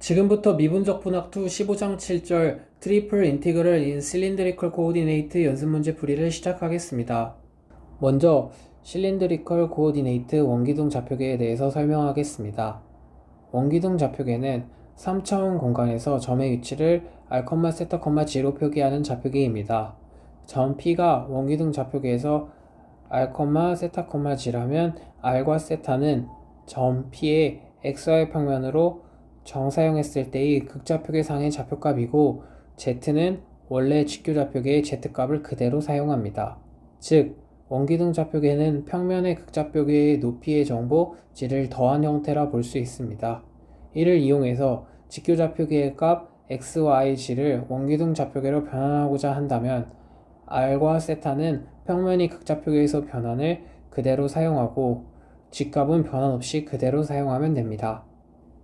지금부터 미분적 분학 2 15장 7절 트리플 인티그럴 인 실린드리컬 코오디네이트 연습 문제 풀이를 시작하겠습니다. 먼저 실린드리컬 코오디네이트 원기둥 좌표계에 대해서 설명하겠습니다. 원기둥 좌표계는 3차원 공간에서 점의 위치를 r, 세타, g로 표기하는 좌표계입니다. 점 P가 원기둥 좌표계에서 r, 세타, g라면 r과 세타는 점 P의 xy 평면으로 정사용했을 때의 극좌표계상의 좌표값이고 z는 원래 직교좌표계의 z값을 그대로 사용합니다. 즉, 원기둥 좌표계는 평면의 극좌표계의 높이의 정보 g를 더한 형태라 볼 수 있습니다. 이를 이용해서 직교좌표계의 값 x, y, g를 원기둥 좌표계로 변환하고자 한다면 r과 세타는 평면이 극좌표계에서 변환을 그대로 사용하고 g값은 변환 없이 그대로 사용하면 됩니다.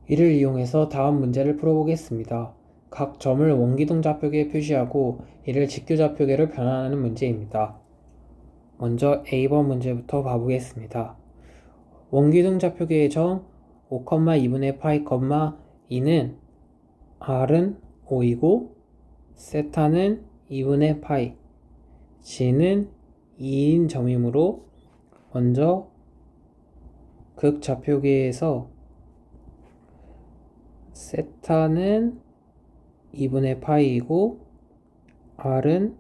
이를 이용해서 다음 문제를 풀어보겠습니다. 각 점을 원기둥 좌표계에 표시하고 이를 직교좌표계로 변환하는 문제입니다. 먼저 A번 문제부터 봐보겠습니다. 원기둥 좌표계의 점 5,2분의 파이, 2는 R은 5이고 세타는 2분의 파이, G는 2인 점이므로 먼저 극좌표계에서 세타는 2분의 파이이고 R은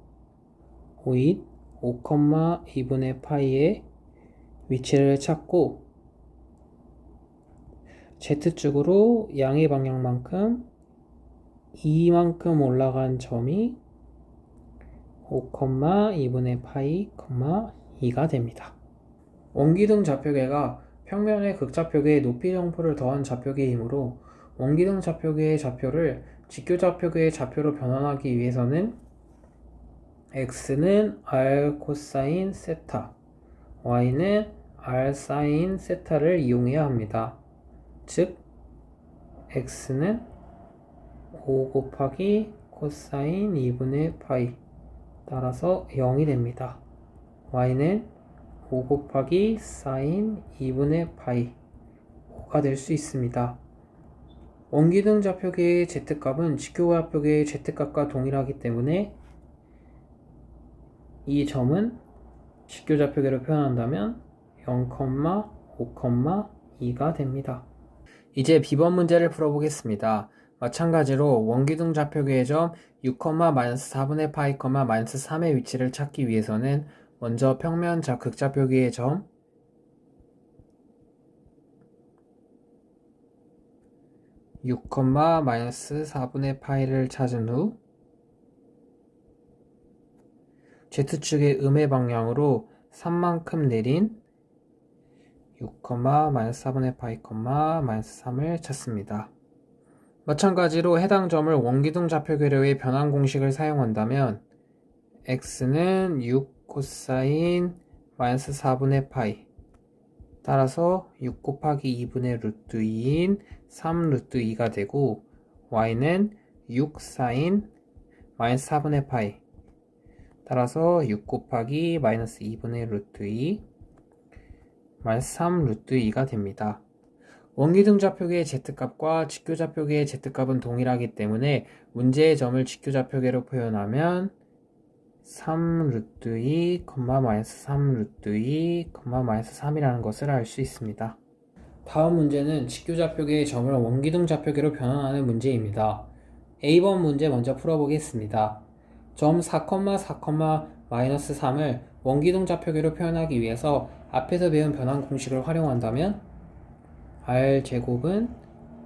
5인 5,2분의 파이의 위치를 찾고 Z축으로 양의 방향만큼 2만큼 올라간 점이 5,2분의 파이, 2가 됩니다. 원기둥 좌표계가 평면의 극좌표계의 높이 정보를 더한 좌표계이므로 원기둥 좌표계의 좌표를 직교좌표계의 좌표로 변환하기 위해서는 x는 r 코사인 세타, y는 r 사인 세타를 이용해야 합니다. 즉, x는 5 곱하기 코사인 2분의 파이, 따라서 0이 됩니다. y는 5 곱하기 사인 2분의 파이, 5가 될 수 있습니다. 원기둥 좌표계의 z값은 직교좌표계의 z값과 동일하기 때문에 이 점은 직교좌표계로 표현한다면 0,5,2가 됩니다. 이제 B번 문제를 풀어보겠습니다. 마찬가지로 원기둥 좌표계의 점 6,-4분의 파이, -3의 위치를 찾기 위해서는 먼저 평면 극좌표계의 점 6,-4분의 파이를 찾은 후 Z축의 음의 방향으로 3만큼 내린 6,-4분의 파이, -3을 찾습니다. 마찬가지로 해당 점을 원기둥 좌표계로의 변환 공식을 사용한다면 x는 6 코사인 -4분의 파이, 따라서 6 곱하기 2분의 루트 2인 3 루트 2가 되고 y는 6 사인 -4분의 파이, 따라서 6 곱하기 -2분의 루트 2 3 루트 2가 됩니다. 원기둥 좌표계의 z값과 직교좌표계의 z값은 동일하기 때문에 문제의 점을 직교좌표계로 표현하면 3 루트 2, -3 루트 2, -3이라는 것을 알 수 있습니다. 다음 문제는 직교좌표계의 점을 원기둥 좌표계로 변환하는 문제입니다. A번 문제 먼저 풀어보겠습니다. 점 4,4,-3을 원기둥 좌표계로 표현하기 위해서 앞에서 배운 변환 공식을 활용한다면 r제곱은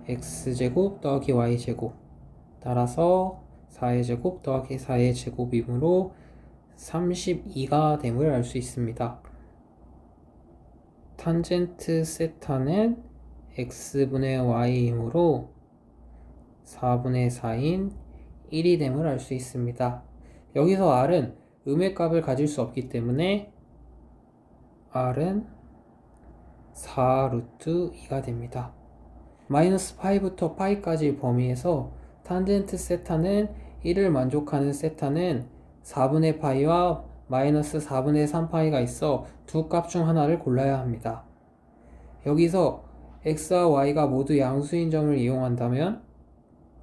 x제곱 더하기 y제곱, 따라서 4의 제곱 더하기 4의 제곱이므로 32가 됨을 알 수 있습니다. 탄젠트 세타는 x분의 y이므로 4분의 4인 1이 됨을 알 수 있습니다. 여기서 r은 음의 값을 가질 수 없기 때문에 r은 4 루트 2가 됩니다. 마이너스 파이부터 파이까지 범위에서 탄젠트 세타는 1을 만족하는 세타는 4분의 파이와 마이너스 4분의 3파이가 있어 두 값 중 하나를 골라야 합니다. 여기서 x와 y가 모두 양수인 점을 이용한다면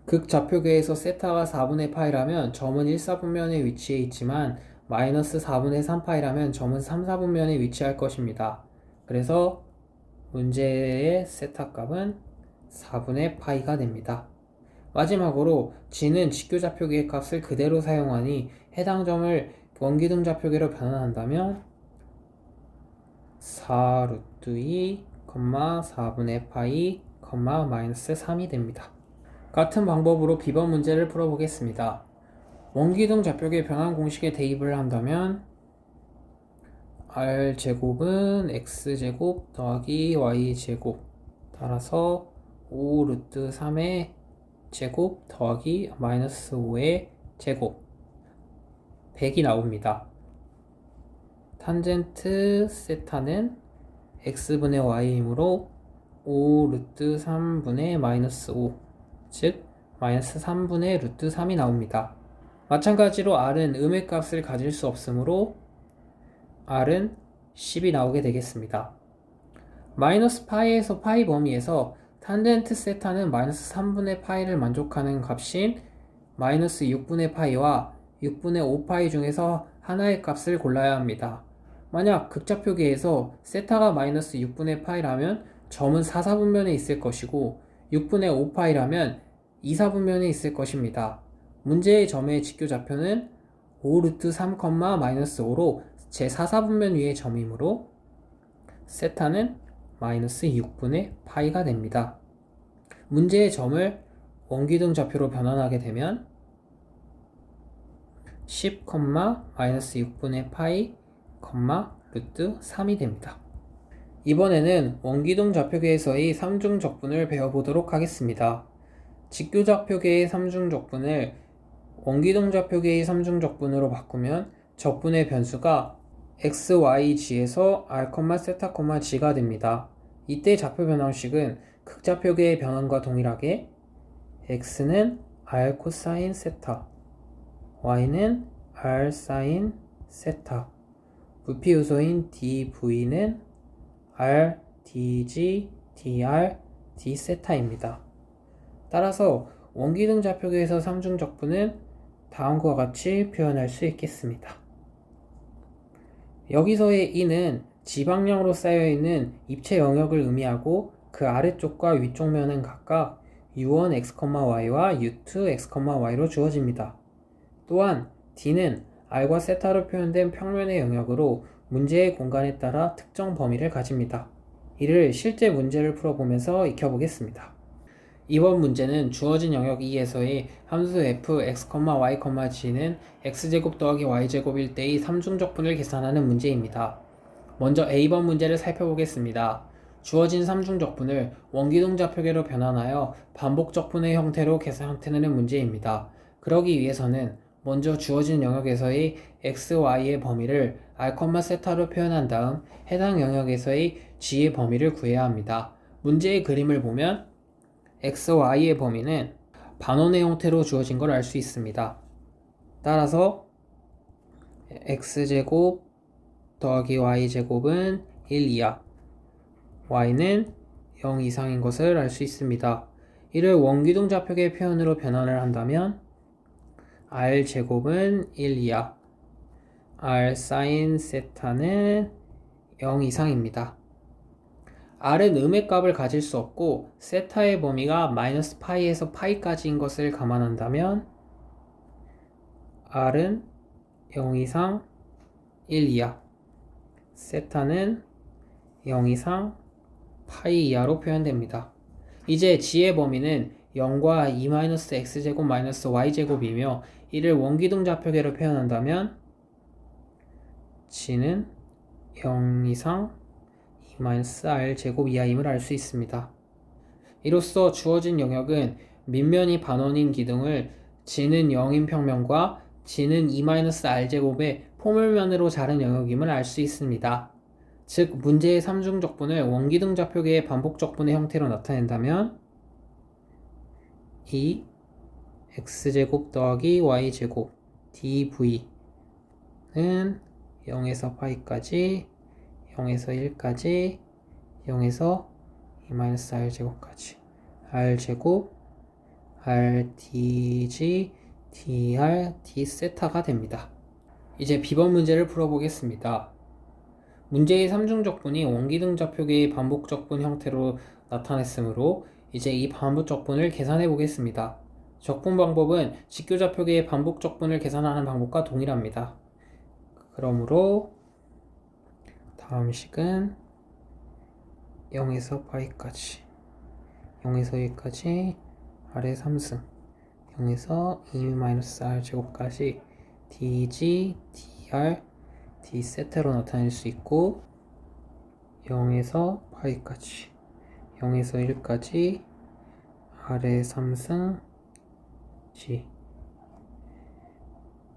극좌표계에서 세타가 4분의 파이라면 점은 1, 4분면에 위치해 있지만 마이너스 4분의 3파이라면 점은 3, 4분면에 위치할 것입니다. 그래서 문제의 세타 값은 4분의 파이가 됩니다. 마지막으로 g는 직교좌표계의 값을 그대로 사용하니 해당 점을 원기둥좌표계로 변환한다면 4 루트 2, 4분의 파이, 마이너스 3이 됩니다. 같은 방법으로 B번 문제를 풀어보겠습니다. 원기둥 좌표계 변환 공식에 대입을 한다면 R제곱은 X제곱 더하기 Y제곱 따라서 5 루트 3의 제곱 더하기 마이너스 5의 제곱 100이 나옵니다. 탄젠트 세타는 X분의 Y이므로 5 루트 3분의 마이너스 5 즉 마이너스 3분의 루트 3이 나옵니다. 마찬가지로 R은 음의 값을 가질 수 없으므로 R은 10이 나오게 되겠습니다. 마이너스 파이에서 파이 범위에서 탄젠트 세타는 마이너스 3분의 파이를 만족하는 값인 마이너스 6분의 파이와 6분의 5파이 중에서 하나의 값을 골라야 합니다. 만약 극좌표계에서 세타가 마이너스 6분의 파이라면 점은 4, 4분면에 있을 것이고 6분의 5파이라면 2, 4분면에 있을 것입니다. 문제의 점의 직교좌표는 5 루트 3, 마이너스 5로 제 4, 4분면 위의 점이므로 세타는 마이너스 6분의 파이가 됩니다. 문제의 점을 원기둥 좌표로 변환하게 되면 10, 마이너스 6분의 파이, 루트 3이 됩니다. 이번에는 원기둥 좌표계에서의 3중 적분을 배워보도록 하겠습니다. 직교좌표계의 3중 적분을 원기둥 좌표계의 3중 적분으로 바꾸면 적분의 변수가 x, y, g에서 r, 세타, g가 됩니다. 이때 좌표 변환식은 극좌표계의 변환과 동일하게 x는 r 코사인 세타, y는 r 사인 세타, 부피 요소인 dv는 r, dg, dr, d세타입니다. 따라서 원기둥 좌표계에서 3중 적분은 다음과 같이 표현할 수 있겠습니다. 여기서의 e는 지방량으로 쌓여있는 입체 영역을 의미하고 그 아래쪽과 위쪽 면은 각각 u1x,y와 u2x,y로 주어집니다. 또한 d는 r과 세타로 표현된 평면의 영역으로 문제의 공간에 따라 특정 범위를 가집니다. 이를 실제 문제를 풀어보면서 익혀보겠습니다. 이번 문제는 주어진 영역 E에서의 함수 f, x, y, g는 x제곱 더하기 y제곱일 때의 3중 적분을 계산하는 문제입니다. 먼저 A번 문제를 살펴보겠습니다. 주어진 3중 적분을 원기둥 좌표계로 변환하여 반복 적분의 형태로 계산해내는 문제입니다. 그러기 위해서는 먼저 주어진 영역에서의 x, y의 범위를 r, 세타로 표현한 다음 해당 영역에서의 g의 범위를 구해야 합니다. 문제의 그림을 보면 x, y의 범위는 반원의 형태로 주어진 걸 알 수 있습니다. 따라서 x제곱 더하기 y제곱은 1 이하, y는 0 이상인 것을 알 수 있습니다. 이를 원기둥 좌표계 표현으로 변환을 한다면 r제곱은 1 이하, r 사인 세타는 0 이상입니다. r은 음의 값을 가질 수 없고 세타의 범위가 마이너스 파이에서 파이까지인 것을 감안한다면 r은 0 이상 1 이하, 세타는 0 이상 파이 이하로 표현됩니다. 이제 g의 범위는 0과 2-x제곱 y제곱이며 이를 원기둥 좌표계로 표현한다면 g는 0 이상 2-r제곱 이하임을 알 수 있습니다. 이로써 주어진 영역은 밑면이 반원인 기둥을 g는 0인 평면과 g는 2-r제곱의 포물면으로 자른 영역임을 알 수 있습니다. 즉 문제의 3중 적분을 원기둥 좌표계의 반복 적분의 형태로 나타낸다면 이 x제곱 더하기 y제곱 dv는 0에서 파이까지 0에서 1까지 0에서 2-r제곱까지 r제곱 r dg dr d 세타가 됩니다. 이제 B번 문제를 풀어보겠습니다. 문제의 삼중적분이 원기둥 좌표계의 반복적분 형태로 나타냈으므로 이제 이 반복적분을 계산해 보겠습니다. 적분 방법은 직교좌표계의 반복적분을 계산하는 방법과 동일합니다. 그러므로 다음 식은 0에서 파이까지 0에서 1까지 r의 3승 0에서 2-r 제곱까지 dg dr d 세타로 나타낼 수 있고 0에서 파이까지 0에서 1까지 r의 3승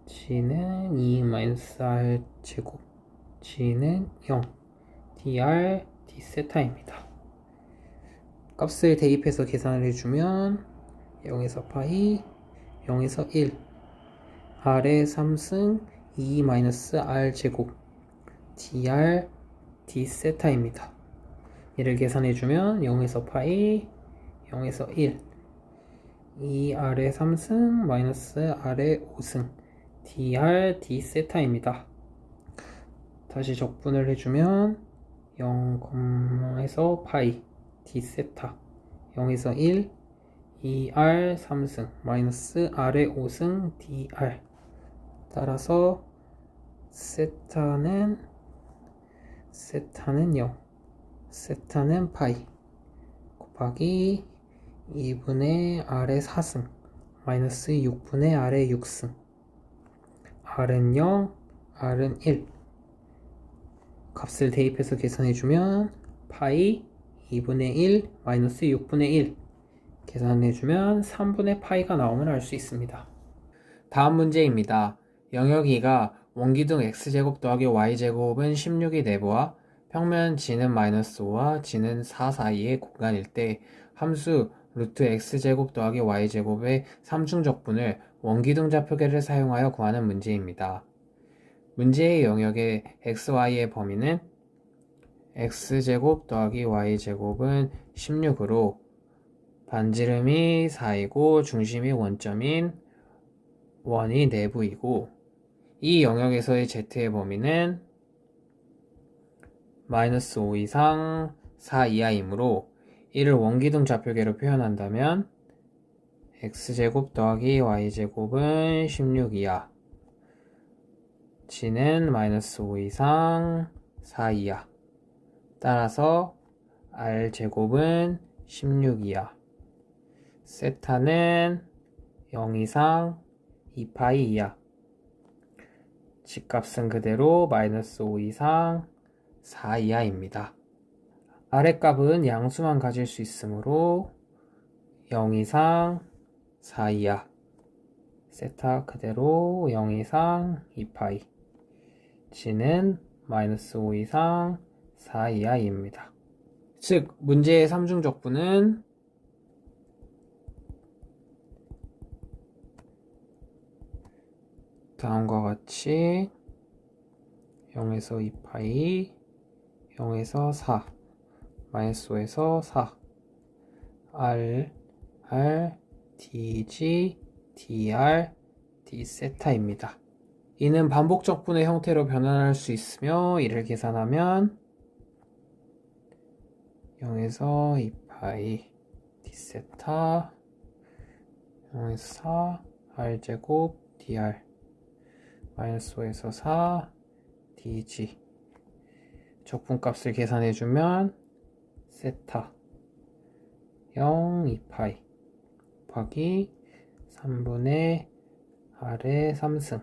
g는 2-r 제곱 g는 0 dr d 세타입니다. 값을 대입해서 계산을 해주면 0에서 파이 0에서 1 r의 3승 2-r 제곱 dr d 세타입니다. 얘를 계산해주면 0에서 파이 0에서 1 2r의 3승 마이너스 r의 5승 dr d 세타입니다. 다시 적분을 해주면 0에서 파이 d 세타 0에서 1 2r 3승 마이너스 r의 5승 dr 따라서 세타는 0 세타는 파이 곱하기 2분의 r의 4승 마이너스 6분의 r의 6승 r은 0 r은 1 값을 대입해서 계산해주면 파이 2분의 1 마이너스 6분의 1 계산해주면 3분의 파이가 나오면 알 수 있습니다. 다음 문제입니다. 영역 2가 원기둥 x제곱 더하기 y제곱은 16이 내부와 평면 g는 마이너스 5와 g는 4 사이의 공간일 때 함수 루트 x제곱 더하기 y제곱의 삼중적분을 원기둥 좌표계를 사용하여 구하는 문제입니다. 문제의 영역의 xy의 범위는 x제곱 더하기 y제곱은 16으로 반지름이 4이고 중심이 원점인 원이 내부이고 이 영역에서의 z의 범위는 마이너스 5 이상 4 이하이므로 이를 원기둥 좌표계로 표현한다면 x제곱 더하기 y제곱은 16 이하 g는 마이너스 5 이상 4 이하 따라서 r제곱은 16 이하 세타는 0 이상 2파이 이하 g값은 그대로 마이너스 5 이상 4 이하입니다. 아랫값은 양수만 가질 수 있으므로 0 이상 4 이하 세타 그대로 0 이상 2파이 g는 마이너스 5 이상 4 이하입니다. 즉 문제의 삼중적분은 다음과 같이 0에서 2파이 0에서 4 마이너스 5에서 4 r dg dr d 세타입니다. 이는 반복적분의 형태로 변환할 수 있으며 이를 계산하면 0에서 2파이 d 세타 0에서 4 r제곱 dr 마이너스 5에서 4 dg 적분값을 계산해주면 세타 0 2파이 곱하기 3분의 r의 3승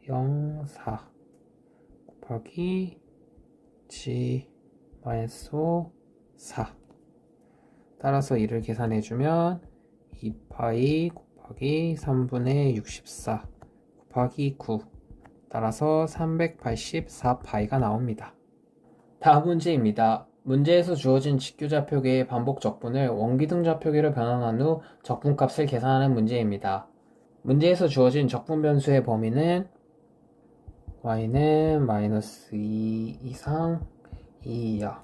0 4 곱하기 g 마이너스 5 4 따라서 이를 계산해주면 2파이 곱하기 3분의 64 곱하기 9 따라서 384파이가 나옵니다. 다음 문제입니다. 문제에서 주어진 직교좌표계의 반복적분을 원기둥좌표계로 변환한 후 적분값을 계산하는 문제입니다. 문제에서 주어진 적분변수의 범위는 y는 마이너스 2 이상 2 이하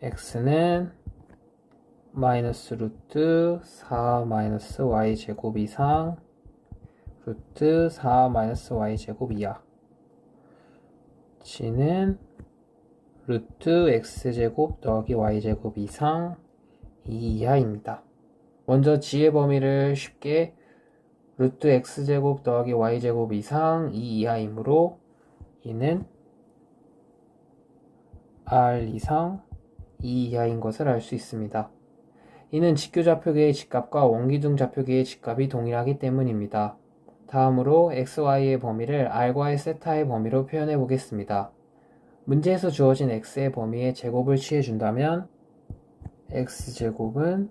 x는 마이너스 루트 4 마이너스 y제곱 이상 루트 4 마이너스 y제곱 이하. g는 루트 x제곱 더하기 y제곱 이상 2 이하입니다. 먼저 g의 범위를 쉽게 루트 x제곱 더하기 y제곱 이상 2 이하이므로 이는 r 이상 2 이하인 것을 알 수 있습니다. 이는 직교좌표계의 직값과 원기둥 좌표계의 직값이 동일하기 때문입니다. 다음으로 xy의 범위를 r과의 세타의 범위로 표현해 보겠습니다. 문제에서 주어진 x의 범위의 제곱을 취해준다면 x제곱은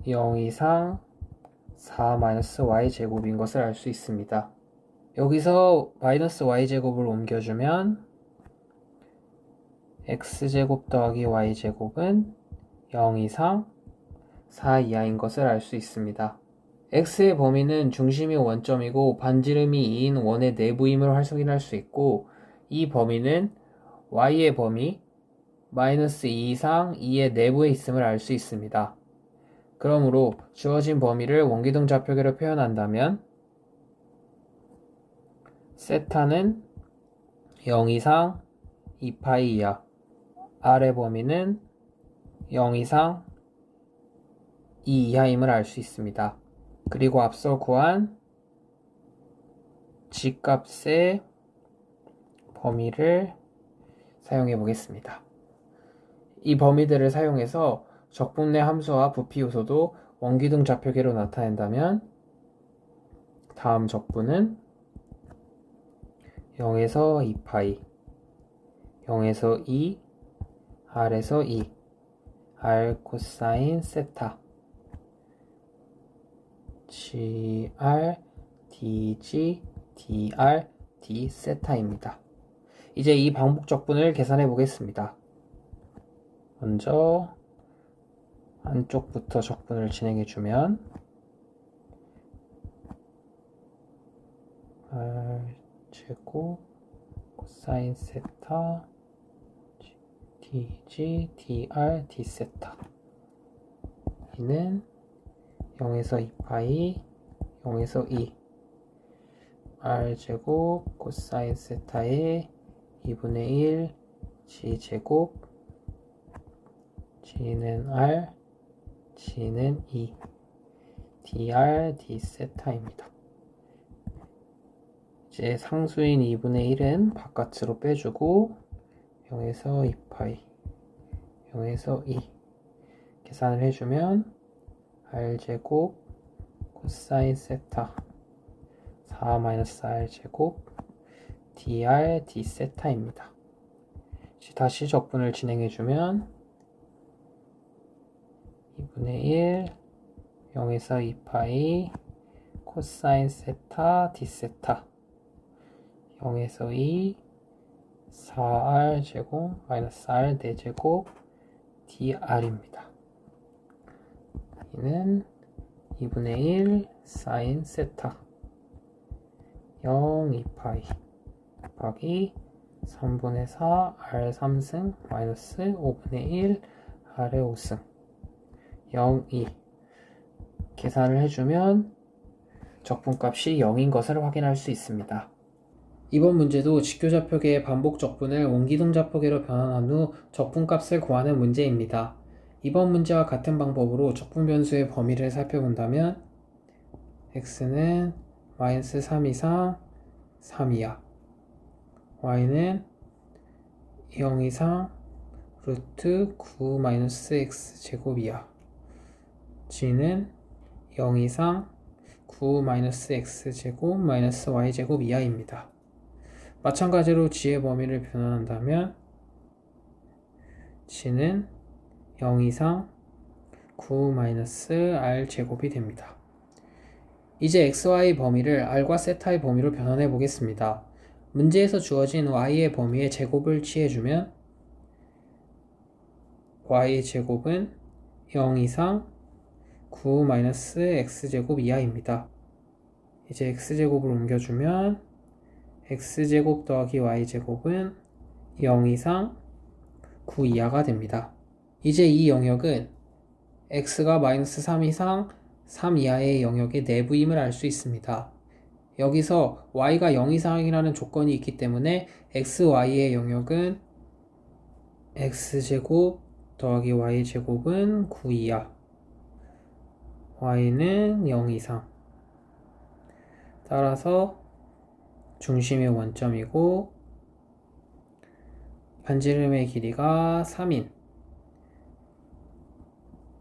0 이상 4-y제곱인 것을 알 수 있습니다. 여기서 마이너스 y제곱을 옮겨주면 x제곱 더하기 y제곱은 0 이상 4 이하인 것을 알 수 있습니다. x의 범위는 중심이 원점이고 반지름이 2인 원의 내부임을 확인할 수 있고, 이 범위는 y의 범위 마이너스 2 이상 2의 내부에 있음을 알 수 있습니다. 그러므로 주어진 범위를 원기둥 좌표계로 표현한다면 세타는 0 이상 2파이 이하, r의 범위는 0 이상 2 이하임을 알 수 있습니다. 그리고 앞서 구한 g값의 범위를 사용해 보겠습니다. 이 범위들을 사용해서 적분 내 함수와 부피 요소도 원기둥 좌표계로 나타낸다면 다음 적분은 0에서 2파이, 0에서 2, r에서 2, r 코사인 세타, gr, dg, dr, d 세타입니다. 이제 이 반복 적분을 계산해 보겠습니다. 먼저 안쪽부터 적분을 진행해 주면 r 제곱 코사인 세타 dg, dr, d 세타. 이는 0에서 2파이, 0에서 2, r 제곱 코사인 세타의 2분의 1 g 제곱, g는 r, g는 2, dr, d 세타입니다. 이제 상수인 2분의 1은 바깥으로 빼주고 0에서 2파이, 0에서 2 계산을 해주면 r제곱 코사인 세타 4-r제곱 dr, d 세타입니다. 다시 적분을 진행해주면 2분의 1, 0에서 2파이 코사인 세타 d 세타 0에서 2, 4r제곱 마이너스 r 4제곱 dr입니다. 이는 2분의 1 사인 세타 0, 2파이 곱하기 3분의 4 r 3승 마이너스 5분의 1 r의 5승 0, 2 계산을 해주면 적분값이 0인 것을 확인할 수 있습니다. 이번 문제도 직교좌표계의 반복 적분을 원기둥 좌표계로 변환한 후 적분값을 구하는 문제입니다. 이번 문제와 같은 방법으로 적분 변수의 범위를 살펴본다면 x는 마이너스 3 이상 3 이하, y는 0 이상 루트 9 마이너스 x 제곱 이하, g는 0 이상 9 마이너스 x 제곱 마이너스 y 제곱 이하입니다. 마찬가지로 g의 범위를 변환한다면 g는 0 이상 9 마이너스 r 제곱이 됩니다. 이제 xy 범위를 r과 세타의 범위로 변환해 보겠습니다. 문제에서 주어진 y의 범위의 제곱을 취해주면 y의 제곱은 0 이상 9 마이너스 x제곱 이하입니다. 이제 x제곱을 옮겨주면 x제곱 더하기 y제곱은 0 이상 9 이하가 됩니다. 이제 이 영역은 x가 마이너스 3 이상 3 이하의 영역의 내부임을 알 수 있습니다. 여기서 y가 0 이상이라는 조건이 있기 때문에 xy의 영역은 x제곱 더하기 y제곱은 9 이하, y는 0 이상. 따라서 중심이 원점이고 반지름의 길이가 3인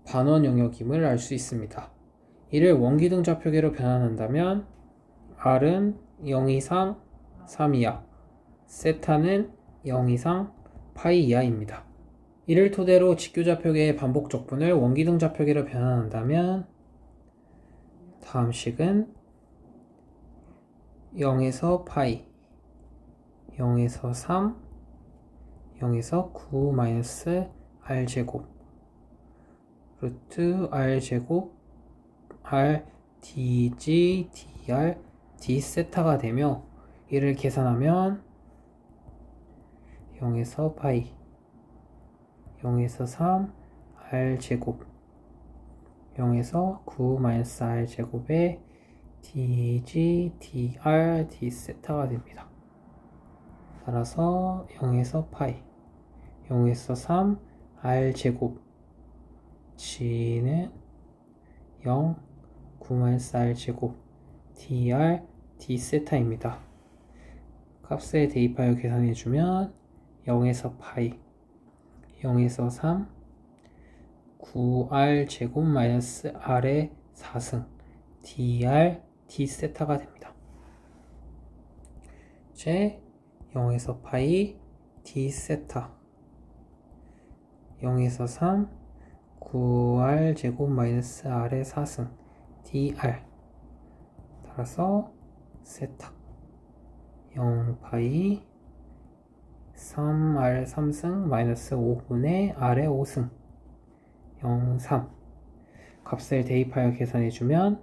반원 영역임을 알 수 있습니다. 이를 원기둥 좌표계로 변환한다면 r은 0 이상 3 이하, 세타는 0 이상 파이 이하입니다. 이를 토대로 직교좌표계의 반복 적분을 원기둥 좌표계로 변환한다면 다음 식은 0에서 파이, 0에서 3, 0에서 9 마이너스 r제곱 루트 r제곱 r dg dr d 세타가 되며 이를 계산하면 0에서 파이, 0에서 3 r제곱, 0에서 9 마이너스 r제곱의 dg dr d 세타가 됩니다. 따라서 0에서 파이, 0에서 3 r제곱, g는 0, 9 마이너스 r제곱, dr d 세타입니다. 값에 대입하여 계산해주면 0에서 파이, 0에서 3, 9r 제곱 마이너스 r의 4승 dr d 세타가 됩니다. 이제 0에서 파이 d 세타, 0에서 3, 9r 제곱 마이너스 r의 4승 dr, 따라서 세타 0 파이 3r 3승 마이너스 5분의 r의 5승 0, 3. 값을 대입하여 계산해주면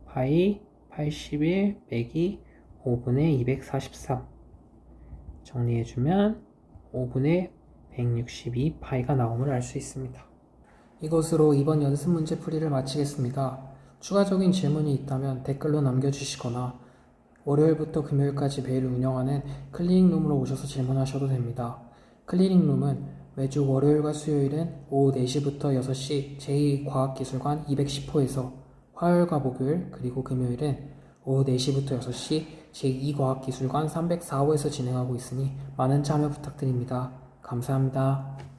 파이 81 빼기 5분의 243 정리해주면 5분의 162 파이가 나옴을 알 수 있습니다. 이것으로 이번 연습 문제 풀이를 마치겠습니다. 추가적인 질문이 있다면 댓글로 남겨주시거나 월요일부터 금요일까지 매일 운영하는 클리닉룸으로 오셔서 질문하셔도 됩니다. 클리닉룸은 매주 월요일과 수요일은 오후 4시부터 6시 제2과학기술관 210호에서 화요일과 목요일 그리고 금요일은 오후 4시부터 6시 제2과학기술관 304호에서 진행하고 있으니 많은 참여 부탁드립니다. 감사합니다.